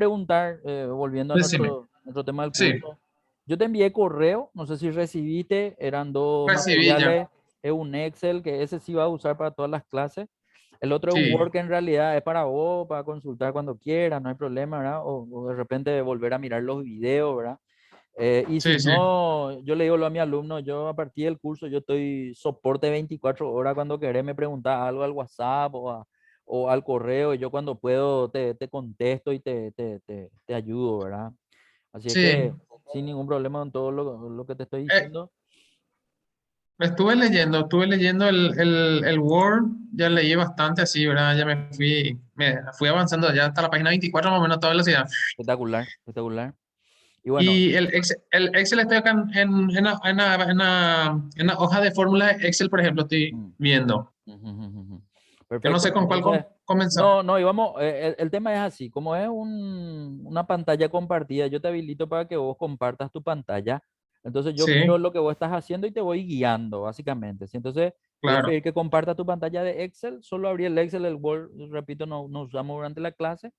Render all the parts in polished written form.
preguntar, volviendo a Decime. nuestro tema del Sí, curso. Yo te envié correo, no sé si recibiste, eran dos recibí ya. materiales, es un Excel, que ese sí va a usar para todas las clases. El otro es un Sí, Word que en realidad es para vos, para consultar cuando quieras, no hay problema, ¿verdad? O de repente volver a mirar los videos, ¿verdad? Y si sí, sí. no, yo le digo a mi alumno, yo a partir del curso, yo estoy soporte 24 horas cuando querés me preguntas algo al WhatsApp o al correo, y yo cuando puedo te contesto y te ayudo, ¿verdad? Así es que Sí. sin ningún problema en todo lo que te estoy Eh, diciendo. estuve leyendo el Word, ya leí bastante así, ¿verdad? Ya me fui avanzando ya hasta la página 24 más o menos a toda velocidad. Espectacular, espectacular. Y bueno, Y el Excel estoy acá en una hoja de fórmulas de Excel, por ejemplo, estoy mm, viendo. ujú. Yo no Perfecto. sé con cuál Entonces, comenzar. no, y vamos, el tema es así, como es una pantalla compartida, yo te habilito para que vos compartas tu pantalla. Entonces yo miro Sí, lo que vos estás haciendo y te voy guiando, básicamente. ¿Sí? Entonces te voy a claro. pedir que compartas tu pantalla de Excel, solo abrí el Excel, el Word, repito, no usamos durante la clase.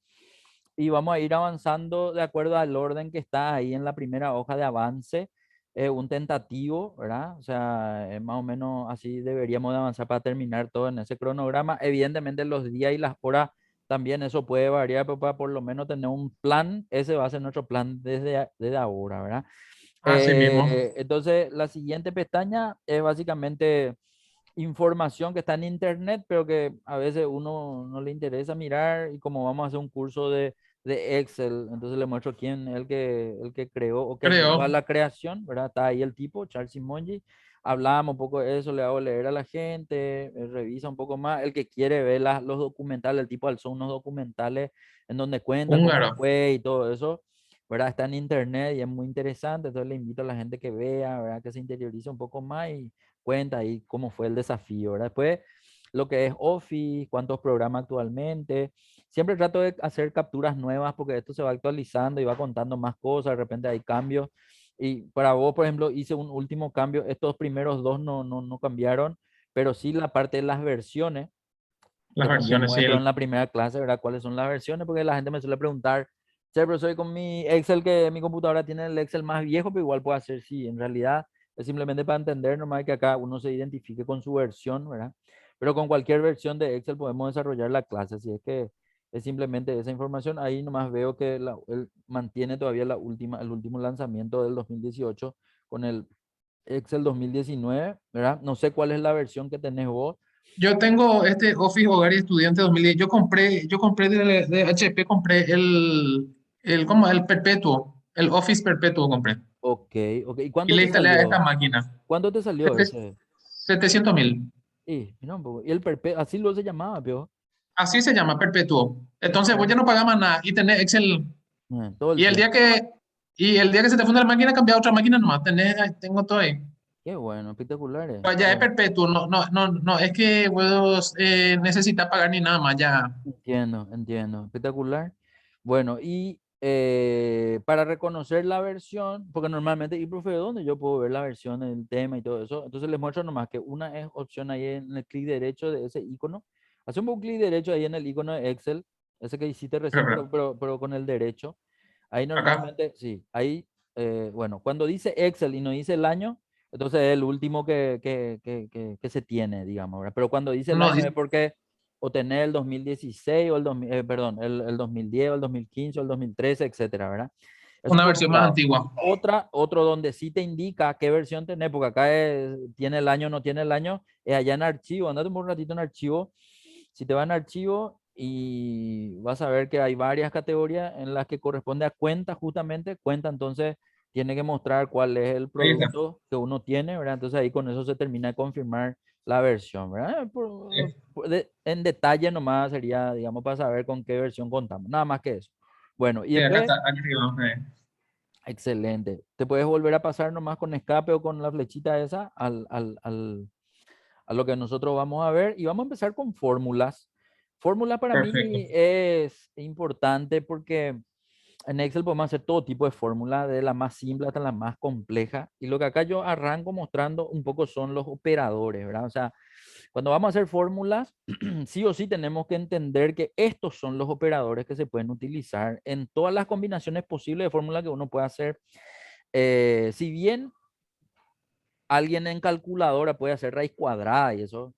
Y vamos a ir avanzando de acuerdo al orden que está ahí en la primera hoja de avance, un tentativo, ¿verdad? O sea, más o menos así deberíamos de avanzar para terminar todo en ese cronograma. Evidentemente los días y las horas también eso puede variar, pero para por lo menos tener un plan, ese va a ser nuestro plan desde ahora, ¿verdad? Así mismo. Entonces, la siguiente pestaña es básicamente información que está en internet, pero que a veces uno no le interesa mirar, y como vamos a hacer un curso de Excel, entonces le muestro quién es el que creó o que ayudó a Creo. la creación, ¿verdad? Está ahí el tipo, Charles Simonyi. Hablamos un poco de eso, le hago leer a la gente, revisa un poco más. El que quiere ver los documentales, el tipo alzó unos documentales en donde cuenta cómo Húngaro. fue y todo eso, ¿verdad? Está en internet y es muy interesante, entonces le invito a la gente que vea, ¿verdad? Que se interiorice un poco más y cuenta ahí cómo fue el desafío, ¿verdad? Después, lo que es Office, cuántos programas actualmente. Siempre trato de hacer capturas nuevas porque esto se va actualizando y va contando más cosas, de repente hay cambios. Y para vos, por ejemplo, hice un último cambio, estos primeros dos no cambiaron, pero sí la parte de las versiones, Las que también versiones, sí. muestro en la primera clase, ¿verdad? ¿Cuáles son las versiones? Porque la gente me suele preguntar, che, pero soy con mi Excel, que mi computadora tiene el Excel más viejo, pero igual puede hacer, sí, en realidad es simplemente para entender nomás que acá uno se identifique con su versión, ¿verdad? Pero con cualquier versión de Excel podemos desarrollar la clase, así es que es simplemente esa información. Ahí nomás veo que él mantiene todavía el último lanzamiento del 2018 con el Excel 2019, ¿verdad? No sé cuál es la versión que tenés vos. Yo tengo este Office Hogar y Estudiante 2010. Yo compré de HP, compré ¿cómo? El Perpetuo, el Office Perpetuo compré. Ok, ok. ¿Y Y cuánto le te instalé a esta salió? máquina. ¿Cuánto te salió Sete- ese? 700.000. Y, mira un poco. Y el así lo se llamaba, pero Así se llama, Perpetuo. Entonces vos ya no pagás más nada y tenés Excel. todo el Y el día tiempo. que, y el día que se te funda la máquina, cambia a otra máquina nomás. Tengo todo ahí. Qué bueno, espectaculares. Pero ya es Bueno, perpetuo, no, no, no, no, es que vos necesitas pagar ni nada más, ya. entiendo. Espectacular. Bueno, y para reconocer la versión, porque normalmente, y profe, ¿dónde yo puedo ver la versión del tema y todo eso? Entonces les muestro nomás que una es opción ahí en el clic derecho de ese icono. Hacemos un clic derecho ahí en el icono de Excel, ese que hiciste recién, Pero, pero con el derecho. Ahí acá. normalmente, sí, ahí, bueno, cuando dice Excel y no dice el año, entonces es el último que se tiene, digamos, ¿verdad? Pero cuando dice el No, año es porque o tener el 2016 o perdón, el 2010 o el 2015 o el 2013, etcétera, ¿verdad? Eso una por un versión más lado. antigua. Otro donde sí te indica qué versión tenés, porque acá tiene el año, no tiene el año, es allá en archivo. Andate un ratito en archivo. Si te vas en archivo y vas a ver que hay varias categorías en las que corresponde a cuenta, justamente cuenta, entonces tiene que mostrar cuál es el Ahí está. producto que uno tiene, ¿verdad? Entonces ahí con eso se termina de confirmar la versión, ¿verdad? En detalle nomás sería, digamos, para saber con qué versión contamos, nada más que eso. Bueno, y Sí, acá después, está, aquí arriba. excelente. Te puedes volver a pasar nomás con escape o con la flechita esa a lo que nosotros vamos a ver, y vamos a empezar con fórmulas. Fórmula para Perfecto. mí es importante porque en Excel podemos hacer todo tipo de fórmula, de la más simple hasta la más compleja. Y lo que acá yo arranco mostrando un poco son los operadores, ¿verdad? O sea, Cuando vamos a hacer fórmulas, sí o sí tenemos que entender que estos son los operadores que se pueden utilizar en todas las combinaciones posibles de fórmula que uno puede hacer. Si bien alguien en calculadora puede hacer raíz cuadrada y eso,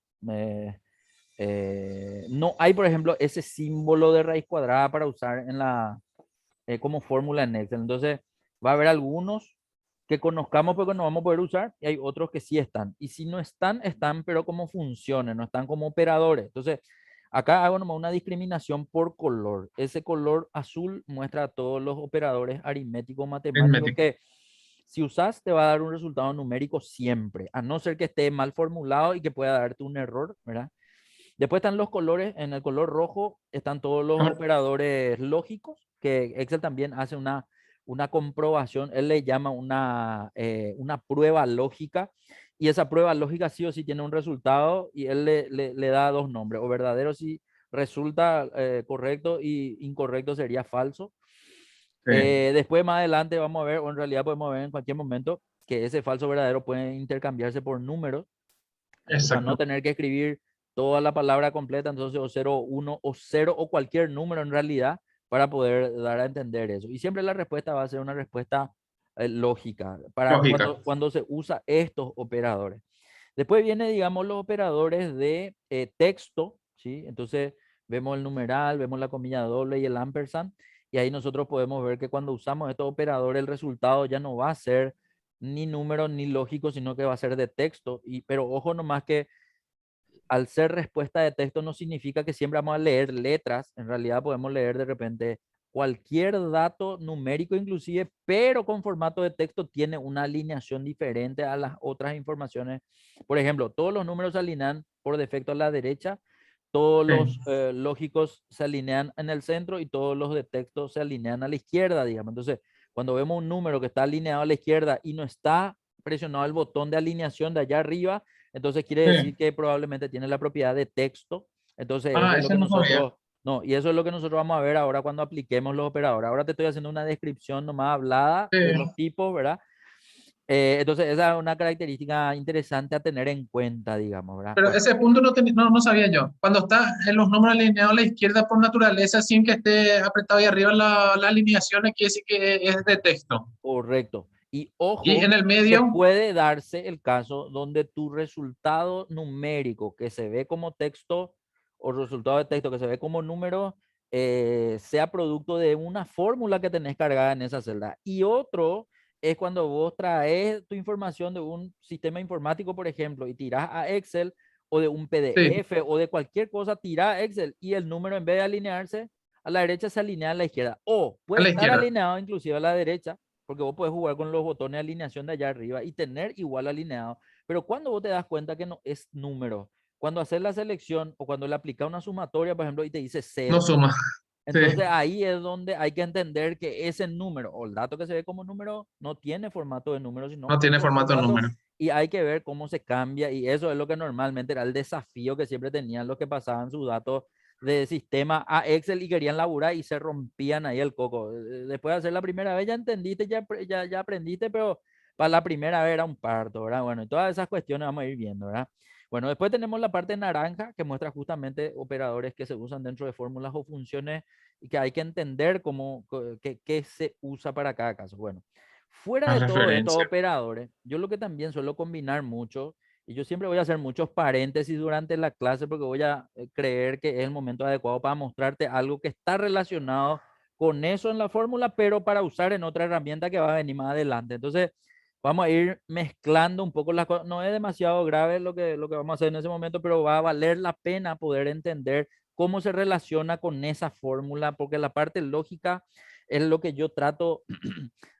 no hay, por ejemplo, ese símbolo de raíz cuadrada para usar en como fórmula en Excel. Entonces, va a haber algunos que conozcamos porque no vamos a poder usar y hay otros que sí están. Y si no están, están pero como funciones, no están como operadores. Entonces, acá hago nomás una discriminación por color. Ese color azul muestra todos los operadores aritméticos matemáticos Aritmético. que si usas te va a dar un resultado numérico siempre, a no ser que esté mal formulado y que pueda darte un error, ¿verdad? Después están los colores, en el color rojo están todos los Ah, operadores lógicos, que Excel también hace una comprobación, él le llama una prueba lógica, y esa prueba lógica sí o sí tiene un resultado y él le da dos nombres, o verdadero si resulta correcto y incorrecto sería falso. sí, Después más adelante vamos a ver, o en realidad podemos ver en cualquier momento, que ese falso verdadero puede intercambiarse por números, para no exacto. tener que escribir toda la palabra completa, entonces o cero uno o cero o cualquier número en realidad para poder dar a entender eso. Y siempre la respuesta va a ser una respuesta lógica para Lógica. cuando se usa estos operadores. Después viene, digamos, los operadores de texto, ¿sí? Entonces vemos el numeral, vemos la comilla doble y el ampersand, y ahí nosotros podemos ver que cuando usamos estos operadores el resultado ya no va a ser ni número ni lógico, sino que va a ser de texto. Pero ojo nomás que al ser respuesta de texto no significa que siempre vamos a leer letras, en realidad podemos leer de repente cualquier dato numérico inclusive, pero con formato de texto tiene una alineación diferente a las otras informaciones. Por ejemplo, todos los números se alinean por defecto a la derecha, todos Sí. los lógicos se alinean en el centro y todos los de texto se alinean a la izquierda, digamos. Entonces, cuando vemos un número que está alineado a la izquierda y no está presionado el botón de alineación de allá arriba, entonces quiere decir Sí. que probablemente tiene la propiedad de texto. Entonces eso Ah, es lo ese que no sabía. nosotros, no, y eso es lo que nosotros vamos a ver ahora cuando apliquemos los operadores. Ahora te estoy haciendo una descripción nomás hablada Sí. de los tipos, ¿verdad? Entonces esa es una característica interesante a tener en cuenta, digamos, ¿verdad? Pero Bueno, ese punto no sabía yo. Cuando está en los números alineados a la izquierda por naturaleza, sin que esté apretado ahí arriba la alineación, quiere decir que es de texto. correcto. Y Y ojo, en el que medio, puede darse el caso donde tu resultado numérico que se ve como texto o resultado de texto que se ve como número sea producto de una fórmula que tenés cargada en esa celda. Y otro es cuando vos traes tu información de un sistema informático, por ejemplo, y tirás a Excel o de un sí, PDF o de cualquier cosa, tirás a Excel y el número en vez de alinearse a la derecha se alinea a la izquierda. O a puede la estar izquierda. alineado inclusive a la derecha porque vos podés jugar con los botones de alineación de allá arriba y tener igual alineado. Pero cuando vos te das cuenta que no es número, cuando haces la selección o cuando le aplicas una sumatoria, por ejemplo, y te dice No cero, suma. entonces Sí, ahí es donde hay que entender que ese número o el dato que se ve como número no tiene formato de número, sino no tiene otro formato de formato número. y hay que ver cómo se cambia y eso es lo que normalmente era el desafío que siempre tenían los que pasaban sus datos de sistema a Excel y querían laburar y se rompían ahí el coco. Después de hacer la primera vez ya entendiste, ya aprendiste, pero para la primera vez era un parto, ¿verdad? Bueno, y todas esas cuestiones vamos a ir viendo, ¿verdad? Bueno, después tenemos la parte naranja que muestra justamente operadores que se usan dentro de fórmulas o funciones y que hay que entender qué se usa para cada caso. Bueno, fuera Una de todos estos referencia. operadores, yo lo que también suelo combinar mucho, y yo siempre voy a hacer muchos paréntesis durante la clase porque voy a creer que es el momento adecuado para mostrarte algo que está relacionado con eso en la fórmula, pero para usar en otra herramienta que va a venir más adelante. Entonces, vamos a ir mezclando un poco las cosas. No es demasiado grave lo que vamos a hacer en ese momento, pero va a valer la pena poder entender cómo se relaciona con esa fórmula, porque la parte lógica es lo que yo trato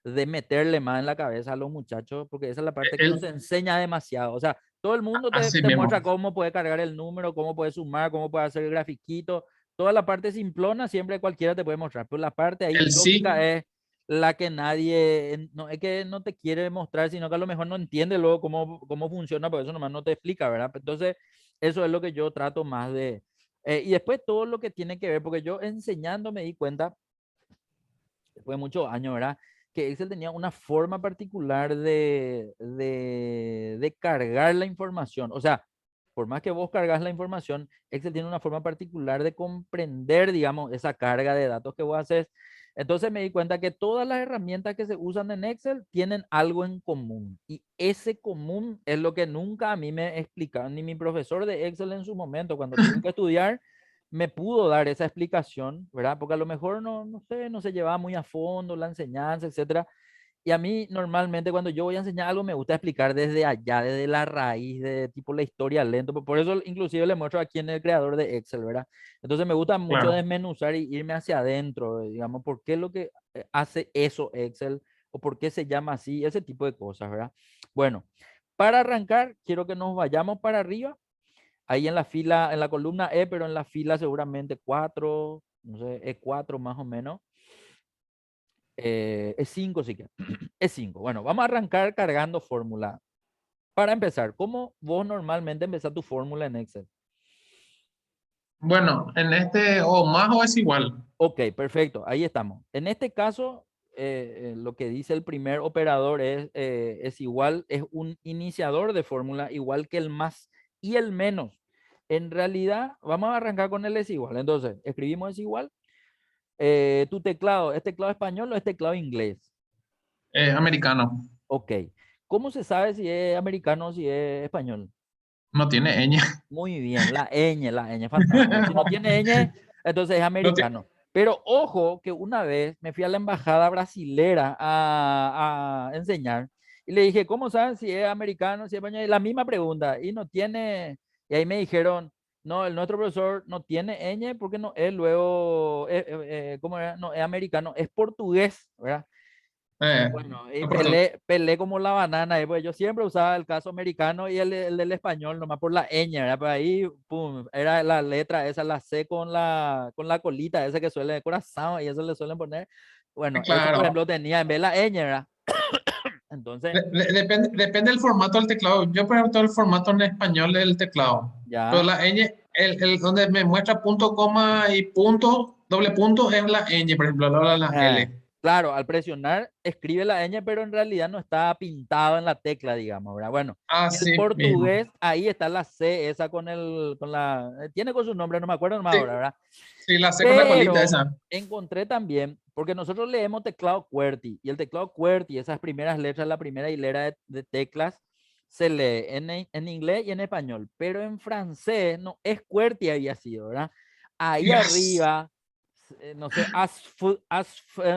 de meterle más en la cabeza a los muchachos, porque esa es la parte que no se El, enseña demasiado. O sea, todo el mundo te, así te mismo. muestra cómo puede cargar el número, cómo puede sumar, cómo puede hacer el grafiquito. Toda la parte simplona siempre cualquiera te puede mostrar, pero la parte ahí El sí, lógica es la que nadie, no es que no te quiere mostrar, sino que a lo mejor no entiende luego cómo funciona, por eso nomás no te explica, ¿verdad? Entonces, eso es lo que yo trato más de, y después todo lo que tiene que ver, porque yo enseñando me di cuenta, después de muchos años, ¿verdad? Que Excel tenía una forma particular de cargar la información. O sea, por más que vos cargas la información, Excel tiene una forma particular de comprender, digamos, esa carga de datos que vos haces. Entonces me di cuenta que todas las herramientas que se usan en Excel tienen algo en común. Y ese común es lo que nunca a mí me explicaron, ni mi profesor de Excel en su momento, cuando tuve que estudiar, me pudo dar esa explicación, ¿verdad? Porque a lo mejor no sé, no se llevaba muy a fondo la enseñanza, etcétera. Y a mí normalmente cuando yo voy a enseñar algo me gusta explicar desde allá, desde la raíz, de tipo la historia lento. Por eso inclusive le muestro a quién es el creador de Excel, ¿verdad? Entonces me gusta mucho Claro. desmenuzar y irme hacia adentro, digamos, por qué es lo que hace eso Excel o por qué se llama así, ese tipo de cosas, ¿verdad? Bueno, para arrancar, quiero que nos vayamos para arriba, ahí en la fila, en la columna E, pero en la fila seguramente 4, no sé, E4 más o menos. Es 5 sí que. Es 5. Bueno, vamos a arrancar cargando fórmula. Para empezar, ¿cómo vos normalmente empezás tu fórmula en Excel? Bueno, en este o más o es igual. Ok, perfecto, ahí estamos. En este caso, lo que dice el primer operador es igual, es un iniciador de fórmula igual que el más y el menos. En realidad, vamos a arrancar con el es igual. Entonces, escribimos es igual. Tu teclado, ¿es teclado español o es teclado inglés? Americano. Ok. ¿Cómo se sabe si es americano o si es español? No tiene ñ. Muy bien, la ñ, fantástico. Si no tiene ñ, entonces es No tiene. americano. Pero ojo que una vez me fui a la embajada brasilera a enseñar y le dije, ¿cómo saben si es americano, si es español? Y la misma pregunta, y no tiene, y ahí me dijeron, no, el nuestro profesor no tiene ñ porque no es luego, ¿cómo era? No, es americano, es portugués, ¿verdad? Bueno, y No, por tu- pelé como la banana, pues yo siempre usaba el caso americano y el del español, nomás por la ñ, ¿verdad? Pero ahí, pum, era la letra esa, la C con la colita, esa que suele, corazón, y eso le suelen poner. Bueno, ese, por claro. ejemplo, tenía en vez de la ñ, ¿verdad? Entonces, Depende del formato del teclado. Yo, por ejemplo, el formato en español del teclado. Pero ya. la ñ, donde me muestra punto, coma y punto, doble punto, es la ñ, por ejemplo, la eh, L. claro, al presionar escribe la ñ, pero en realidad no está pintado en la tecla, digamos, ¿verdad? Bueno, y el Así mismo. portugués, ahí está la C, esa con la, tiene con su nombre, no me acuerdo nomás Sí, ahora, ¿verdad? sí, la C con la colita Pero esa. encontré también, porque nosotros leemos teclado QWERTY y el teclado QWERTY, esas primeras letras, la primera hilera de teclas, se lee en inglés y en español, pero en francés no es QWERTY había sido, ¿verdad? Ahí Yes. arriba, no sé,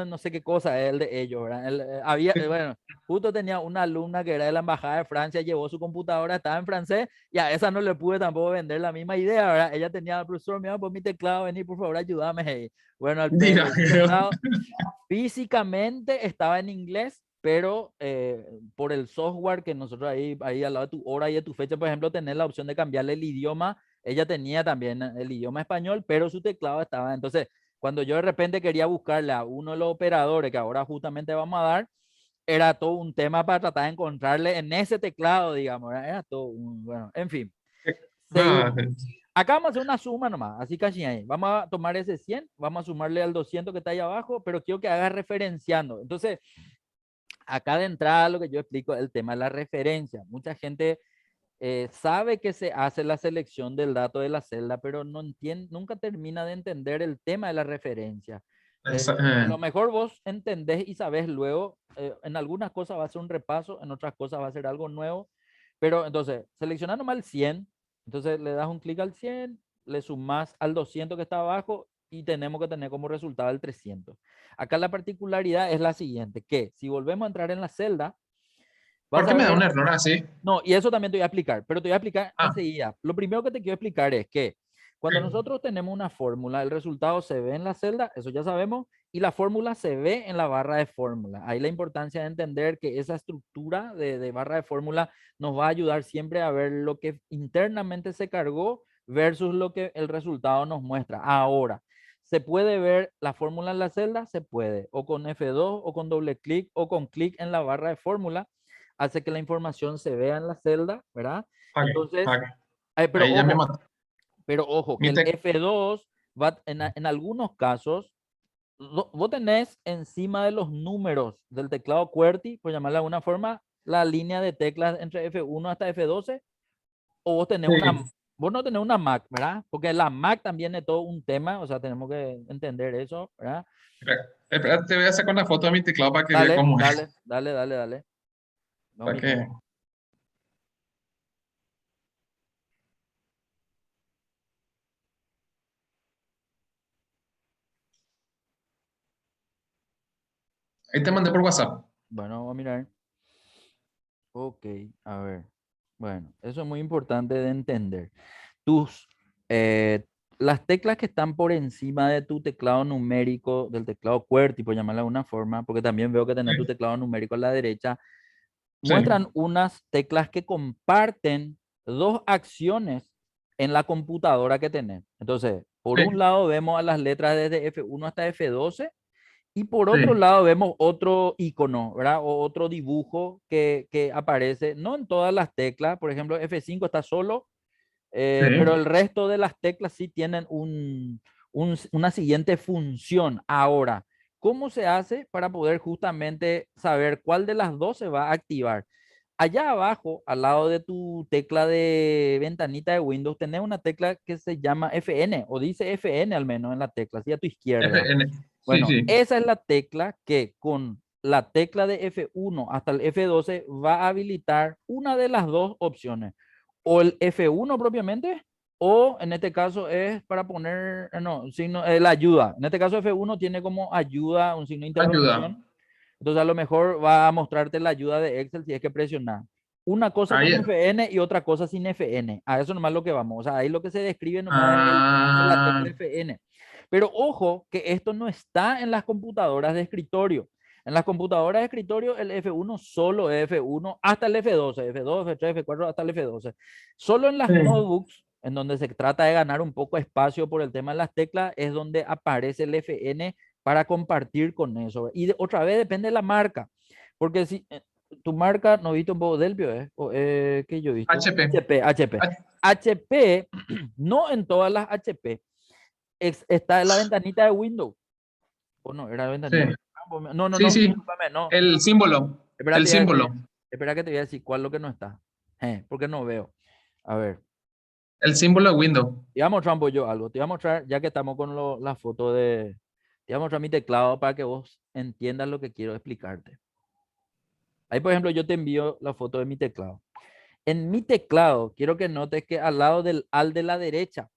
no sé qué cosa es el de ellos, ¿verdad? Bueno, justo tenía una alumna que era de la Embajada de Francia, llevó su computadora, estaba en francés y a esa no le pude tampoco vender la misma idea, ¿verdad? Ella tenía, profesor, mira, por mi teclado, vení, por favor, ayúdame. Hey. Bueno, Mira, su teclado físicamente estaba en inglés, pero por el software que nosotros ahí al lado de tu hora y de tu fecha, por ejemplo, tener la opción de cambiarle el idioma, ella tenía también el idioma español, pero su teclado estaba. Entonces, cuando yo de repente quería buscarle a uno de los operadores que ahora justamente vamos a dar, era todo un tema para tratar de encontrarle en ese teclado, digamos, ¿verdad? Era todo un, bueno, en fin. ah, Seguimos. Acá vamos a hacer una suma nomás, así casi ahí. Vamos a tomar ese 100, vamos a sumarle al 200 que está ahí abajo, pero quiero que hagas referenciando. Entonces, acá de entrada lo que yo explico es el tema de la referencia. Mucha gente sabe que se hace la selección del dato de la celda, pero no entiende, nunca termina de entender el tema de la referencia. A lo mejor vos entendés y sabés luego, en algunas cosas va a ser un repaso, en otras cosas va a ser algo nuevo, pero entonces, seleccionando mal 100, entonces le das un clic al 100, le sumas al 200 que está abajo y tenemos que tener como resultado el 300. Acá la particularidad es la siguiente, que si volvemos a entrar en la celda, ¿por vas qué a me da ver, un error así? no, y eso también te voy a explicar, pero te voy a explicar Ah, enseguida. Lo primero que te quiero explicar es que cuando ok. nosotros tenemos una fórmula, el resultado se ve en la celda, eso ya sabemos, y la fórmula se ve en la barra de fórmula. Ahí la importancia de entender que esa estructura de barra de fórmula nos va a ayudar siempre a ver lo que internamente se cargó versus lo que el resultado nos muestra. Ahora, ¿se puede ver la fórmula en la celda? Se puede, o con F2, o con doble clic, o con clic en la barra de fórmula hace que la información se vea en la celda, ¿verdad? Ok, Entonces, ok. pero Ahí ya me ojo, mató. que Mi el tec- F2 va en algunos casos, vos tenés encima de los números del teclado QWERTY, por llamarlo de alguna forma, la línea de teclas entre F1 hasta F12, o vos tenés Sí. vos no tenés una Mac, ¿verdad? Porque la Mac también es todo un tema, o sea, tenemos que entender eso, ¿verdad? Espera, espera, te voy a sacar una foto de mi teclado para que veas Dale, cómo es. dale, dale, dale, dale. No, Para mira. que... Ahí te mandé por WhatsApp. Bueno, vamos a mirar. Ok, a ver. Bueno, eso es muy importante de entender. Tus, eh, las teclas que están por encima de tu teclado numérico, del teclado QWERTY, por llamarla de alguna forma, porque también veo que tenés tu Sí, teclado numérico a la derecha, sí, muestran unas teclas que comparten dos acciones en la computadora que tenés. Entonces, por un sí, lado vemos a las letras desde F1 hasta F12 y por otro sí, lado vemos otro icono, ¿verdad? O otro dibujo que aparece, no en todas las teclas, por ejemplo, F5 está solo, pero sí. el resto de las teclas sí tienen una siguiente función. Ahora, ¿cómo se hace para poder justamente saber cuál de las dos se va a activar? Allá abajo, al lado de tu tecla de ventanita de Windows, tenés una tecla que se llama FN, o dice FN al menos en la tecla, así a tu izquierda. FN. Sí, Bueno, sí. esa es la tecla que con la tecla de F1 hasta el F12 va a habilitar una de las dos opciones. O el F1 propiamente, o en este caso es para poner, no, signo, la ayuda. En este caso F1 tiene como ayuda un signo de Ayuda. interrogación. Entonces a lo mejor va a mostrarte la ayuda de Excel si es que presionar. Una cosa con Ahí. FN y otra cosa sin FN. A eso nomás lo que vamos. O sea, ahí lo que se describe nomás es el uso de la tecla Ah, FN. Pero ojo que esto no está en las computadoras de escritorio. En las computadoras de escritorio el F1 solo es F1 hasta el F12, F2, F3, F4 hasta el F12. Solo en las sí. notebooks, en donde se trata de ganar un poco de espacio por el tema de las teclas, es donde aparece el FN para compartir con eso. Y otra vez depende de la marca, porque si tu marca, no he visto un poco Delpio, ¿qué yo he visto? HP. HP, HP. Ah, HP, no en todas las HP, está en la ventanita de Windows. ¿O no? Era la sí, ventanita. No, no, sí, no, sí. discúlpame, no. El símbolo. El Espérate, símbolo. espera que te voy a decir cuál es lo que no está. Porque no veo. A ver, El símbolo de Windows. te voy a mostrar un poco yo algo. Te voy a mostrar, ya que estamos con la foto de. Te voy a mostrar mi teclado para que vos entiendas lo que quiero explicarte. Ahí, por ejemplo, yo te envío la foto de mi teclado. En mi teclado, quiero que notes que al lado del al de la derecha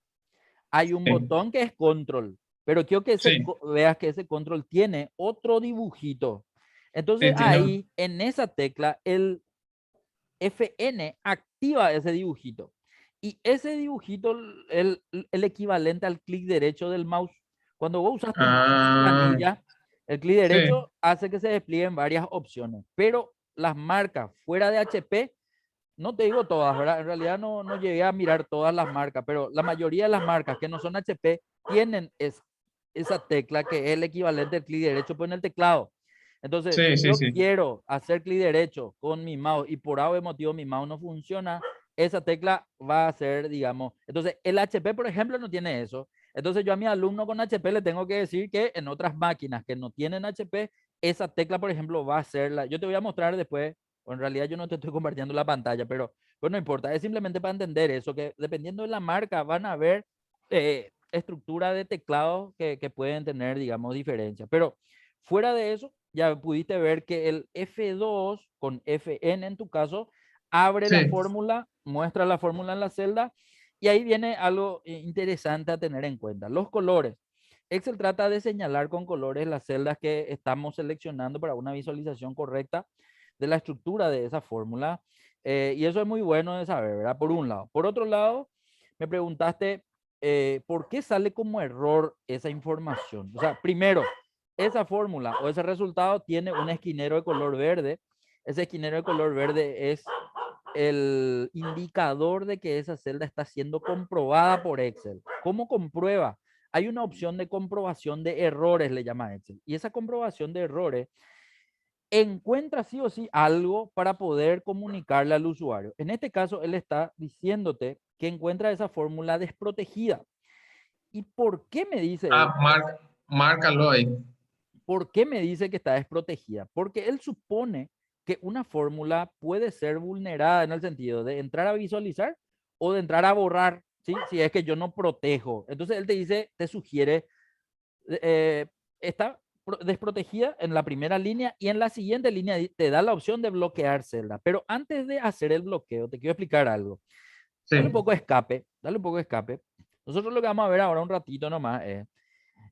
hay un Sí, botón que es control, pero quiero que sí, veas que ese control tiene otro dibujito. Entonces sí, tiene. ahí, en esa tecla, el FN activa ese dibujito. Y ese dibujito es el equivalente al clic derecho del mouse. Cuando vos usas tu mouse en la Ah, planilla, el clic sí, derecho hace que se desplieguen varias opciones, pero las marcas fuera de HP, no te digo todas, ¿verdad? En realidad no llegué a mirar todas las marcas, pero la mayoría de las marcas que no son HP tienen esa tecla que es el equivalente al clic derecho pues, en el teclado. Entonces, sí, si sí, yo sí. quiero hacer clic derecho con mi mouse y por algún motivo mi mouse no funciona, esa tecla va a ser, digamos, entonces el HP, por ejemplo, no tiene eso. Entonces yo a mi alumno con HP le tengo que decir que en otras máquinas que no tienen HP, esa tecla, por ejemplo, va a ser la... Yo te voy a mostrar después, o en realidad yo no te estoy compartiendo la pantalla, pero pues no importa, es simplemente para entender eso, que dependiendo de la marca van a haber estructura de teclado que pueden tener, digamos, diferencias. Pero fuera de eso, ya pudiste ver que el F2 con FN en tu caso abre la Sí, fórmula, muestra la fórmula en la celda y ahí viene algo interesante a tener en cuenta. Los colores. Excel trata de señalar con colores las celdas que estamos seleccionando para una visualización correcta de la estructura de esa fórmula. Y eso es muy bueno de saber, ¿verdad? Por un lado. Por otro lado, me preguntaste por qué sale como error esa información. O sea, primero, esa fórmula o ese resultado tiene un esquinero de color verde. Ese esquinero de color verde es el indicador de que esa celda está siendo comprobada por Excel. ¿Cómo comprueba? Hay una opción de comprobación de errores, le llama Excel. Y esa comprobación de errores encuentra sí o sí algo para poder comunicarle al usuario. En este caso, él está diciéndote que encuentra esa fórmula desprotegida. ¿Y por qué me dice ah, eso? márcalo ahí. ¿Por qué me dice que está desprotegida? Porque él supone que una fórmula puede ser vulnerada en el sentido de entrar a visualizar o de entrar a borrar, ¿sí? Si es que yo no protejo. Entonces él te dice, te sugiere, eh, está desprotegida en la primera línea y en la siguiente línea te da la opción de bloquear celda. Pero antes de hacer el bloqueo, te quiero explicar algo. Dale un Sí, poco de escape, dale un poco de escape. Nosotros lo que vamos a ver ahora un ratito nomás es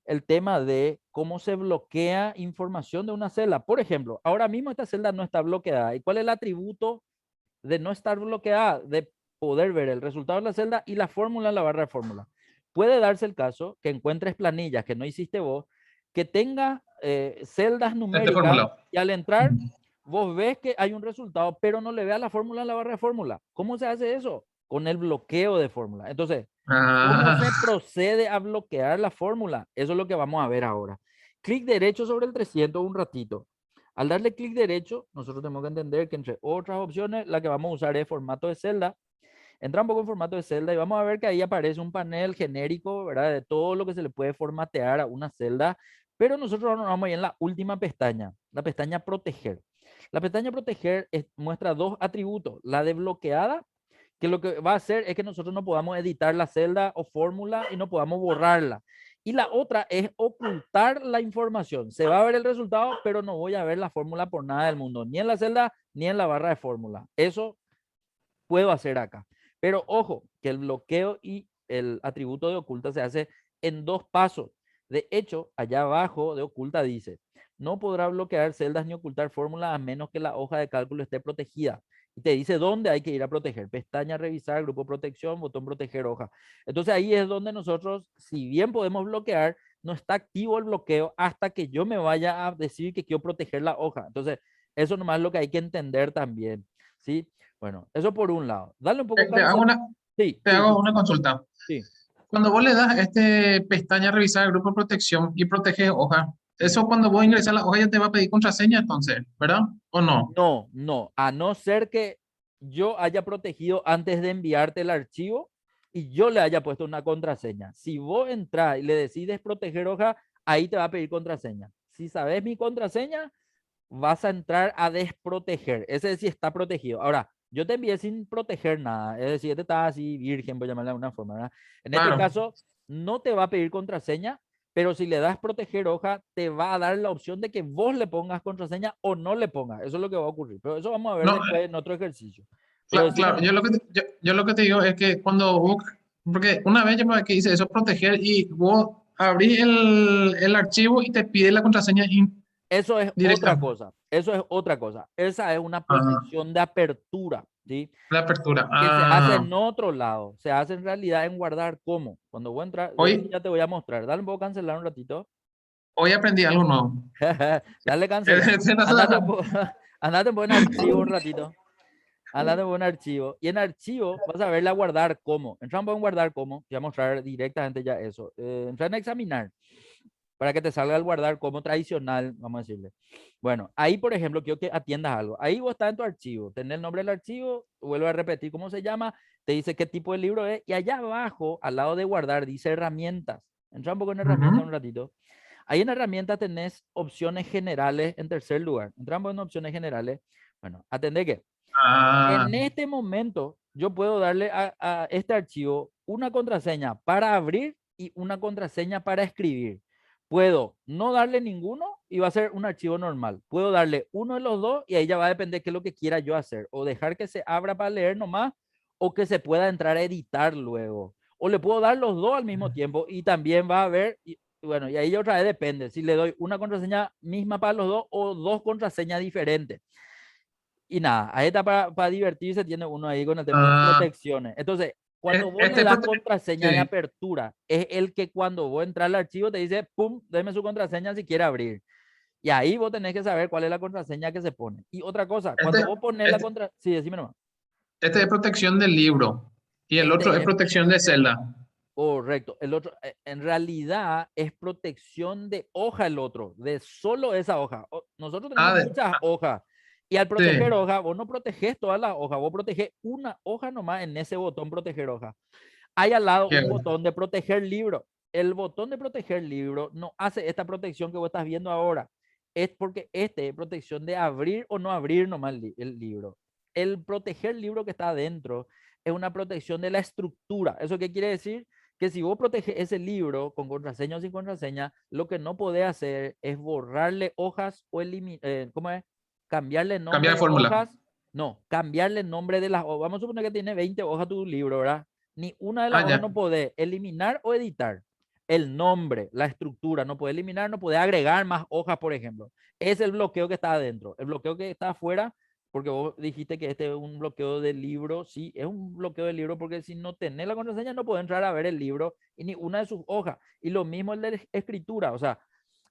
el tema de cómo se bloquea información de una celda. Por ejemplo, ahora mismo esta celda no está bloqueada. ¿Y cuál es el atributo de no estar bloqueada? De poder ver el resultado de la celda y la fórmula en la barra de fórmula. Puede darse el caso que encuentres planillas que no hiciste vos, que tenga celdas este numéricas formulado. y al entrar vos ves que hay un resultado, pero no le veas la fórmula en la barra de fórmula. ¿Cómo se hace eso? Con el bloqueo de fórmula. Entonces, ¿cómo Ah, se procede a bloquear la fórmula? Eso es lo que vamos a ver ahora. Clic derecho sobre el 300 un ratito. Al darle clic derecho, nosotros tenemos que entender que entre otras opciones, la que vamos a usar es formato de celda. Entra un poco en formato de celda y vamos a ver que ahí aparece un panel genérico, ¿verdad? De todo lo que se le puede formatear a una celda, pero nosotros nos vamos a ir en la última pestaña, la pestaña proteger. La pestaña proteger muestra dos atributos, la de bloqueada, que lo que va a hacer es que nosotros no podamos editar la celda o fórmula y no podamos borrarla. Y la otra es ocultar la información. Se va a ver el resultado, pero no voy a ver la fórmula por nada del mundo, ni en la celda ni en la barra de fórmula. Eso puedo hacer acá. Pero ojo, que el bloqueo y el atributo de oculta se hace en dos pasos. De hecho, allá abajo de oculta dice, no podrá bloquear celdas ni ocultar fórmulas a menos que la hoja de cálculo esté protegida. Y te dice dónde hay que ir a proteger. Pestaña revisar, grupo protección, botón proteger hoja. Entonces ahí es donde nosotros, si bien podemos bloquear, no está activo el bloqueo hasta que yo me vaya a decir que quiero proteger la hoja. Entonces, eso nomás es lo que hay que entender también. ¿Sí? Bueno, eso por un lado. Dale un poco te hago cancel. Sí, te sí, hago sí, una consulta. sí. Cuando vos le das este pestaña revisar el grupo de protección y protege hoja, Mm. eso cuando vos ingresas a la hoja ya te va a pedir contraseña entonces, ¿verdad? ¿O no? No, no, a no ser que yo haya protegido antes de enviarte el archivo y yo le haya puesto una contraseña. Si vos entras y le decides proteger hoja, ahí te va a pedir contraseña. Si sabes mi contraseña, vas a entrar a desproteger. Ese sí está protegido. Ahora, yo te envié sin proteger nada. Es decir, este está así virgen, por llamarle de alguna forma, ¿verdad? En este Claro. caso, no te va a pedir contraseña, pero si le das proteger hoja, te va a dar la opción de que vos le pongas contraseña o no le pongas. Eso es lo que va a ocurrir. Pero eso vamos a ver No, después en otro ejercicio. Pero decime claro, nomás. yo lo que te digo es que cuando vos, porque una vez yo me que hice eso, proteger, y vos abrís el archivo y te pide la contraseña Eso es otra directa. cosa. Eso es otra cosa. Esa es una Ah, protección de apertura, ¿sí? la apertura. Que se hace Ah, en otro lado, se hace en realidad en guardar como. Cuando voy a entrar, de hecho hoy, ya te voy a mostrar. Dale un poco cancelar un ratito. hoy aprendí algo nuevo. Dale cancelar. Andate un poco, andate un poco en archivo un ratito. Andate un poco en archivo. Y en archivo vas a verla guardar como. Entra un poco en guardar como. Te voy a mostrar directamente ya eso. Entra en examinar para que te salga el guardar como tradicional, vamos a decirle. Bueno, ahí, por ejemplo, quiero que atiendas algo. Ahí vos estás en tu archivo, tenés el nombre del archivo, vuelvo a repetir cómo se llama, te dice qué tipo de libro es, y allá abajo, al lado de guardar, dice herramientas. Entra un poco en herramientas un Ujú. ratito. Ahí en herramientas tenés opciones generales en tercer lugar. Entramos en opciones generales. Bueno, atendé que Ah, en este momento yo puedo darle a este archivo una contraseña para abrir y una contraseña para escribir. Puedo no darle ninguno y va a ser un archivo normal. Puedo darle uno de los dos y ahí ya va a depender qué es lo que quiera yo hacer. O dejar que se abra para leer nomás o que se pueda entrar a editar luego. O le puedo dar los dos al mismo tiempo y también va a haber, y bueno, y ahí otra vez depende si le doy una contraseña misma para los dos o dos contraseñas diferentes. Y nada, ahí está para divertirse, tiene uno ahí con el tema de ah, protecciones. Entonces, cuando vos le este, das contraseña de sí. apertura, es el que cuando vos entras al archivo te dice, pum, déme su contraseña si quiere abrir. Y ahí vos tenés que saber cuál es la contraseña que se pone. Y otra cosa, cuando Este, vos pones la este, contraseña, sí, decime nomás. este es protección del libro y el otro es Este es protección de celda. correcto. El otro, en realidad, es protección de hoja el otro, de solo esa hoja. Nosotros tenemos Ah, muchas hojas. Y al proteger sí. hoja, vos no proteges todas las hojas, vos proteges una hoja nomás en ese botón proteger hoja. Hay al lado un Qué- botón de proteger libro. El botón de proteger libro no hace esta protección que vos estás viendo ahora. Es porque este es protección de abrir o no abrir nomás el libro. El proteger libro que está adentro es una protección de la estructura. ¿Eso qué quiere decir? Que si vos proteges ese libro con contraseña o sin contraseña, lo que no podés hacer es borrarle hojas o eliminar, ¿cómo es? Cambiarle nombre Cambiar de de fórmula. hojas. No, cambiarle nombre de las hojas. Vamos a suponer que tiene 20 hojas tu libro, ¿verdad? Ni una de las Ah, hojas ya. no podés eliminar o editar. El nombre, la estructura, no puede eliminar, no puede agregar más hojas, por ejemplo. Es el bloqueo que está adentro. El bloqueo que está afuera, porque vos dijiste que este es un bloqueo del libro, sí, es un bloqueo del libro porque si no tenés la contraseña no podés entrar a ver el libro y ni una de sus hojas. Y lo mismo el de escritura, o sea,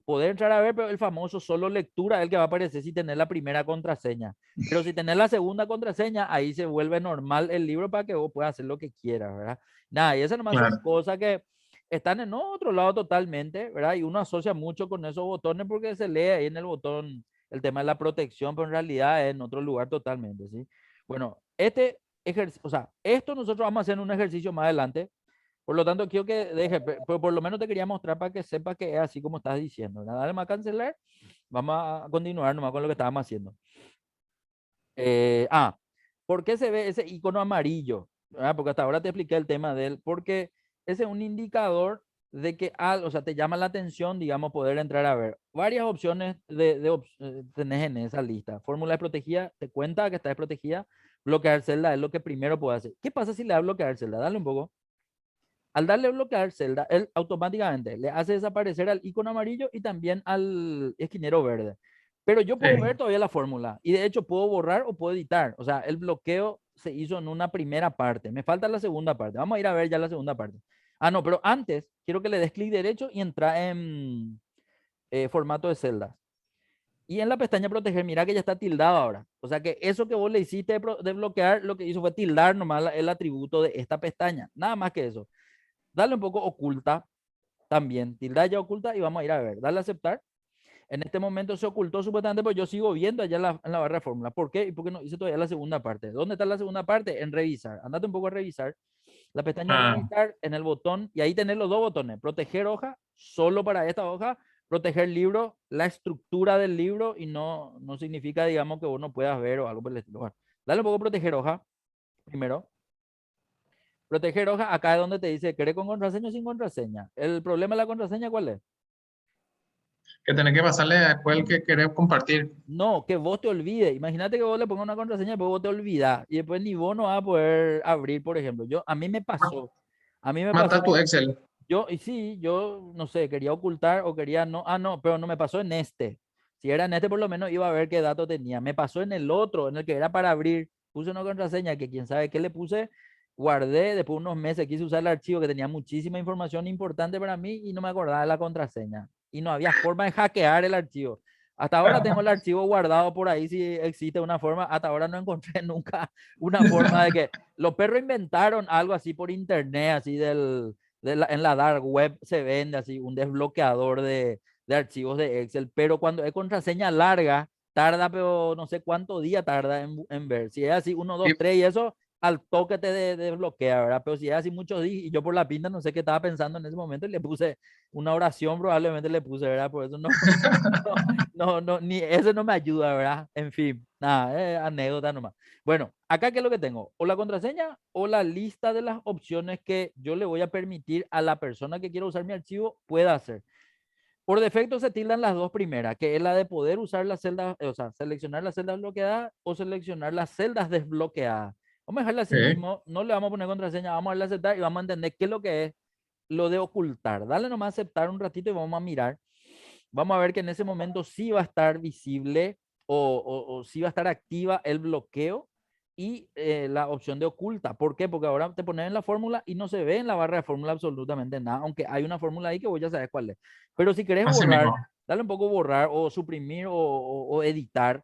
poder entrar a ver, pero el famoso solo lectura es el que va a aparecer si tenés la primera contraseña. Pero si tenés la segunda contraseña, ahí se vuelve normal el libro para que vos puedas hacer lo que quieras, ¿verdad? Nada, y esas nomás son Claro. cosas que están en otro lado totalmente, ¿verdad? Y uno asocia mucho con esos botones porque se lee ahí en el botón el tema de la protección, pero en realidad es en otro lugar totalmente, ¿sí? Bueno, este ejercicio, o sea, esto nosotros vamos a hacer en un ejercicio más adelante, por lo tanto, quiero que deje, pero por lo menos te quería mostrar para que sepas que es así como estás diciendo, ¿verdad? Dale más a cancelar, vamos a continuar nomás con lo que estábamos haciendo. Eh, ah, ¿Por qué se ve ese icono amarillo? ¿Verdad? Porque hasta ahora te expliqué el tema de él, porque ese es un indicador de que, o sea, te llama la atención, digamos, poder entrar a ver. Varias opciones tenés en esa lista. Fórmula desprotegida, te cuenta que está desprotegida. Bloquear celda es lo que primero puede hacer. ¿Qué pasa si le da bloquear celda? Dale un poco. Al darle bloquear celda, él automáticamente le hace desaparecer al icono amarillo y también al esquinero verde. Pero yo puedo ver Sí. todavía la fórmula y de hecho puedo borrar o puedo editar. O sea, el bloqueo se hizo en una primera parte. Me falta la segunda parte. Vamos a ir a ver ya la segunda parte. Ah, no, pero antes quiero que le des clic derecho y entra en formato de celdas. Y en la pestaña proteger, mira que ya está tildado ahora. O sea que eso que vos le hiciste de bloquear, lo que hizo fue tildar nomás el atributo de esta pestaña. Nada más que eso. Dale un poco oculta también, tilda ya oculta y vamos a ir a ver, dale a aceptar. En este momento se ocultó supuestamente, pero yo sigo viendo allá en la barra de fórmula. ¿Por qué? Y porque no hice todavía la segunda parte. ¿Dónde está la segunda parte? En revisar. Andate un poco a revisar. La pestaña Ah, revisar en el botón y ahí tenés los dos botones. Proteger hoja, solo para esta hoja. Proteger libro, la estructura del libro y no significa, digamos, que vos no puedas ver o algo por el estilo. Bueno, dale un poco a proteger hoja primero. Proteger hoja, acá es donde te dice, ¿querés con contraseña o sin contraseña? El problema de la contraseña, ¿cuál es? que tenés que pasarle después el que querés compartir. No, que vos te olvides. Imagínate que vos le pongas una contraseña y después vos te olvidás. Y después ni vos no vas a poder abrir, por ejemplo. A mí me pasó. A mí me Mata pasó. tu Excel. Y sí, yo, no sé, quería ocultar o quería no. Ah, no, pero no me pasó en este. Si era en este, por lo menos iba a ver qué datos tenía. Me pasó en el otro, en el que era para abrir. Puse una contraseña que quién sabe qué le puse. Guardé, después de unos meses quise usar el archivo que tenía muchísima información importante para mí y no me acordaba de la contraseña. Y no había forma de hackear el archivo. Hasta ahora tengo el archivo guardado por ahí si existe una forma. Hasta ahora no encontré nunca una forma de que los perros inventaron algo así por internet, así en la dark web se vende así un desbloqueador de archivos de Excel, pero cuando es contraseña larga, tarda, pero no sé cuánto día tarda en ver. Si es así, uno, Y, dos, tres y eso, al toque te desbloquea, ¿verdad? Pero si es así muchos días y yo por la pinta no sé qué estaba pensando en ese momento y le puse una oración, probablemente le puse, ¿verdad? Por eso ni eso no me ayuda, ¿verdad? En fin, nada, anécdota nomás. Bueno, acá qué es lo que tengo, o la contraseña o la lista de las opciones que yo le voy a permitir a la persona que quiera usar mi archivo pueda hacer. Por defecto se tildan las dos primeras, que es la de poder usar las celdas, o sea, seleccionar las celdas bloqueadas o seleccionar las celdas desbloqueadas. Vamos a dejarla así sí. mismo, no le vamos a poner contraseña, vamos a darle a aceptar y vamos a entender qué es lo que es lo de ocultar. Dale nomás a aceptar un ratito y vamos a mirar. Vamos a ver que en ese momento sí va a estar visible o sí va a estar activa el bloqueo y la opción de oculta. ¿Por qué? Porque ahora te pones en la fórmula y no se ve en la barra de fórmula absolutamente nada, aunque hay una fórmula ahí que vos ya sabes cuál es. Pero si querés Así mismo. borrar, dale un poco borrar o suprimir o editar,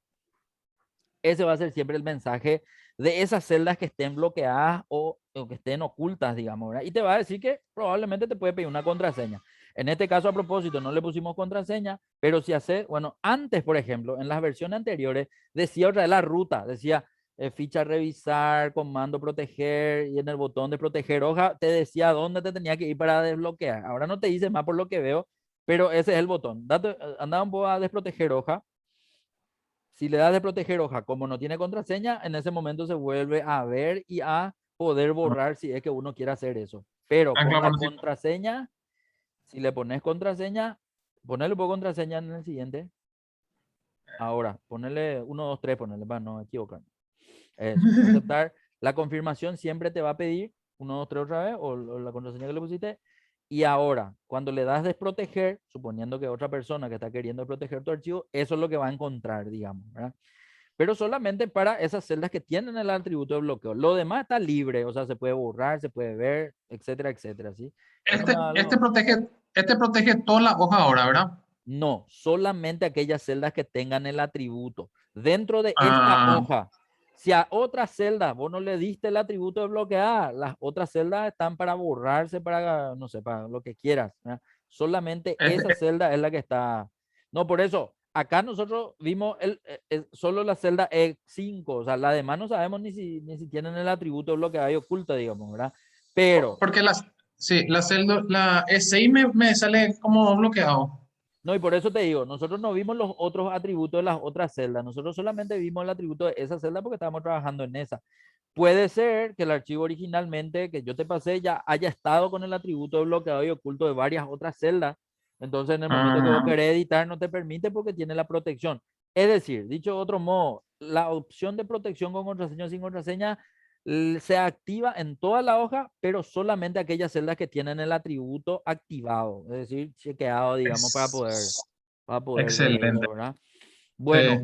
ese va a ser siempre el mensaje de esas celdas que estén bloqueadas o que estén ocultas, digamos, ¿verdad? Y te va a decir que probablemente te puede pedir una contraseña. En este caso, a propósito, no le pusimos contraseña, pero si hace, bueno, antes, por ejemplo, en las versiones anteriores, decía otra de la ruta, decía ficha revisar, comando proteger, y en el botón de proteger hoja te decía dónde te tenía que ir para desbloquear. Ahora no te dice más por lo que veo, pero ese es el botón. Anda un poco a desproteger hoja. Si le das de proteger hoja, como no tiene contraseña, en ese momento se vuelve a ver y a poder borrar si es que uno quiere hacer eso. Pero Ah, con claro, la no, sí. contraseña, si le pones contraseña, ponele un poco contraseña en el siguiente. Ahora, ponele 1, 2, 3, ponele para no equivocarme. Eso, aceptar. La confirmación siempre te va a pedir 1, 2, 3 otra vez o la contraseña que le pusiste. Y ahora, cuando le das desproteger, suponiendo que otra persona que está queriendo proteger tu archivo, eso es lo que va a encontrar, digamos, ¿verdad? Pero solamente para esas celdas que tienen el atributo de bloqueo. Lo demás está libre, o sea, se puede borrar, se puede ver, etcétera, etcétera, ¿sí? Eso Este, no es este algo. protege, este protege toda la hoja ahora, ¿verdad? No, solamente aquellas celdas que tengan el atributo. Dentro de esta Ah, hoja, si a otras celdas vos no le diste el atributo de bloquear, las otras celdas están para borrarse, para, no sé, para lo que quieras, ¿verdad? Solamente esa este, celda es la que está. No, por eso, acá nosotros vimos solo la celda E5, o sea, la demás no sabemos ni si tienen el atributo de bloqueado y oculta, digamos, ¿verdad? Pero porque sí, la E6 me sale como bloqueado. no, y por eso te digo, nosotros no vimos los otros atributos de las otras celdas, nosotros solamente vimos el atributo de esa celda porque estábamos trabajando en esa. Puede ser que el archivo originalmente que yo te pasé ya haya estado con el atributo de bloqueado y oculto de varias otras celdas. Entonces, en el momento que vos Ah, querés editar, no te permite porque tiene la protección. Es decir, dicho de otro modo, la opción de protección con contraseña o sin contraseña se activa en toda la hoja, pero solamente aquellas celdas que tienen el atributo activado, es decir, chequeado, digamos, ex- para poder excelente. verlo, ¿verdad? Sí. Bueno,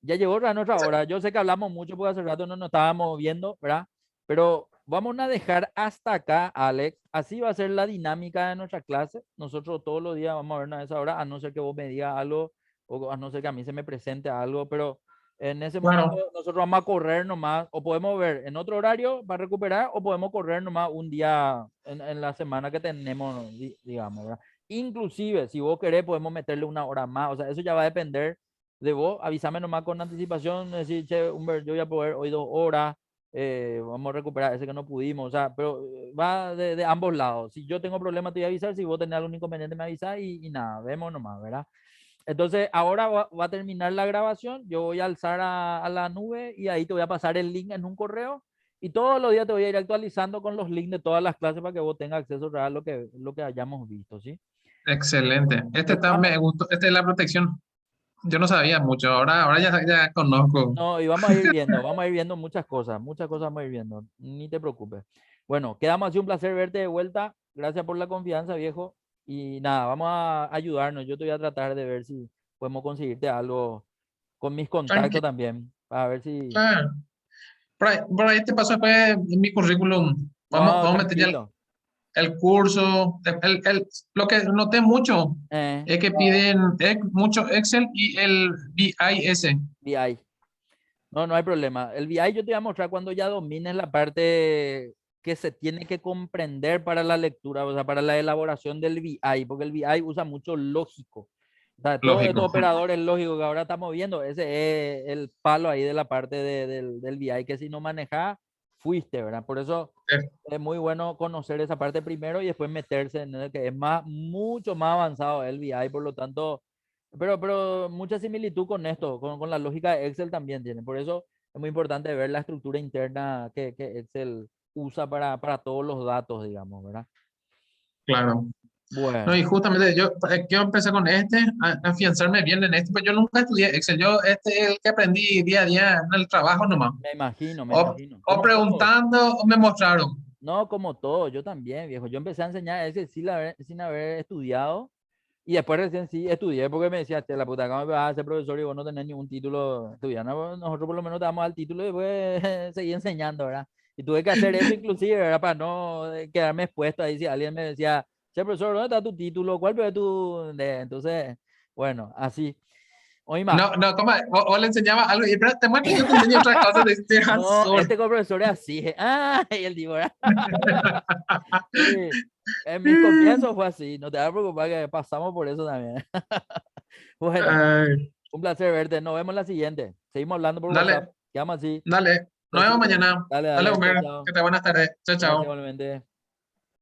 ya llegó la nuestra hora. Yo sé que hablamos mucho porque hace rato no nos estábamos viendo, ¿verdad? Pero vamos a dejar hasta acá, Alex. Así va a ser la dinámica de nuestra clase. Nosotros todos los días vamos a vernos a esa hora, a no ser que vos me digas algo o a no ser que a mí se me presente algo, pero en ese momento Claro. nosotros vamos a correr nomás, o podemos ver en otro horario para recuperar, o podemos correr nomás un día en la semana que tenemos, digamos, ¿verdad? Inclusive, si vos querés, podemos meterle una hora más, o sea, eso ya va a depender de vos, avísame nomás con anticipación, decir, che, Humber, yo voy a poder hoy 2 horas, vamos a recuperar ese que no pudimos, o sea, pero va de ambos lados. Si yo tengo problemas, te voy a avisar, si vos tenés algún inconveniente, me avisas y nada, vemos nomás, ¿verdad? Entonces, ahora va a terminar la grabación, yo voy a alzar a la nube y ahí te voy a pasar el link en un correo y todos los días te voy a ir actualizando con los links de todas las clases para que vos tengas acceso real a lo que hayamos visto, ¿sí? Excelente. Me Estamos, gustó. Este es la protección. Yo no sabía mucho. Ahora ya conozco. no, y vamos a ir viendo muchas cosas vamos a ir viendo, ni te preocupes. Bueno, quedamos así, un placer verte de vuelta, gracias por la confianza, viejo, y nada, vamos a ayudarnos, yo te voy a tratar de ver si podemos conseguirte algo con mis contactos Tranqui- también, para ver si, ah, por ahí te paso después mi currículum. no, Vamos a meter ya tranquilo, el curso. Lo que noté mucho eh, es que piden mucho Excel y el BIS. VI, no, no hay problema, el VI yo te voy a mostrar cuando ya domines la parte que se tiene que comprender para la lectura, o sea, para la elaboración del VI, porque el VI usa mucho lógico. O sea, todos estos Lógico. operadores lógicos que ahora estamos viendo, ese es el palo ahí de la parte del VI, que si no manejas, fuiste, ¿verdad? Por eso Eh, es muy bueno conocer esa parte primero y después meterse en el que es mucho más avanzado el VI, por lo tanto, pero mucha similitud con esto, con la lógica de Excel también tiene. Por eso es muy importante ver la estructura interna que Excel usa para todos los datos, digamos, ¿verdad? claro. No, Bueno, y justamente yo empecé con a afianzarme bien en este, pero yo nunca estudié Excel. Este es el que aprendí día a día en el trabajo nomás. me imagino, me O, imagino. o Como todos. preguntando o me mostraron. No, como todo, yo también, viejo. Yo empecé a enseñar ese sin haber estudiado y después recién sí estudié porque me decía, "Che, la puta, ¿cómo me vas a ser profesor y vos no tenés ningún título estudiando? Nosotros por lo menos te damos el título y después seguí enseñando, ¿verdad? Y tuve que hacer eso inclusive, ¿verdad? Para no quedarme expuesto ahí si alguien me decía, che, profesor, ¿dónde está tu título? ¿Cuál es tu...? Entonces, bueno, así. Oíme, No, no, ¿cómo? O le enseñaba algo y pero te muestro, yo te enseño otras cosas de no, azul. este profesor es así. Ah, y el tipo, ¿verdad? Sí, en mis comienzos fue así, no te vas a preocupar que pasamos por eso también. Bueno, Ay, un placer verte, nos vemos en la siguiente. Seguimos hablando por WhatsApp. dale, Quedamos así. dale. Nos vemos Besito. mañana. Dale, Dale, dale, chao, Homer. chao. Que te buenas tardes. Chao, Gracias chao. igualmente.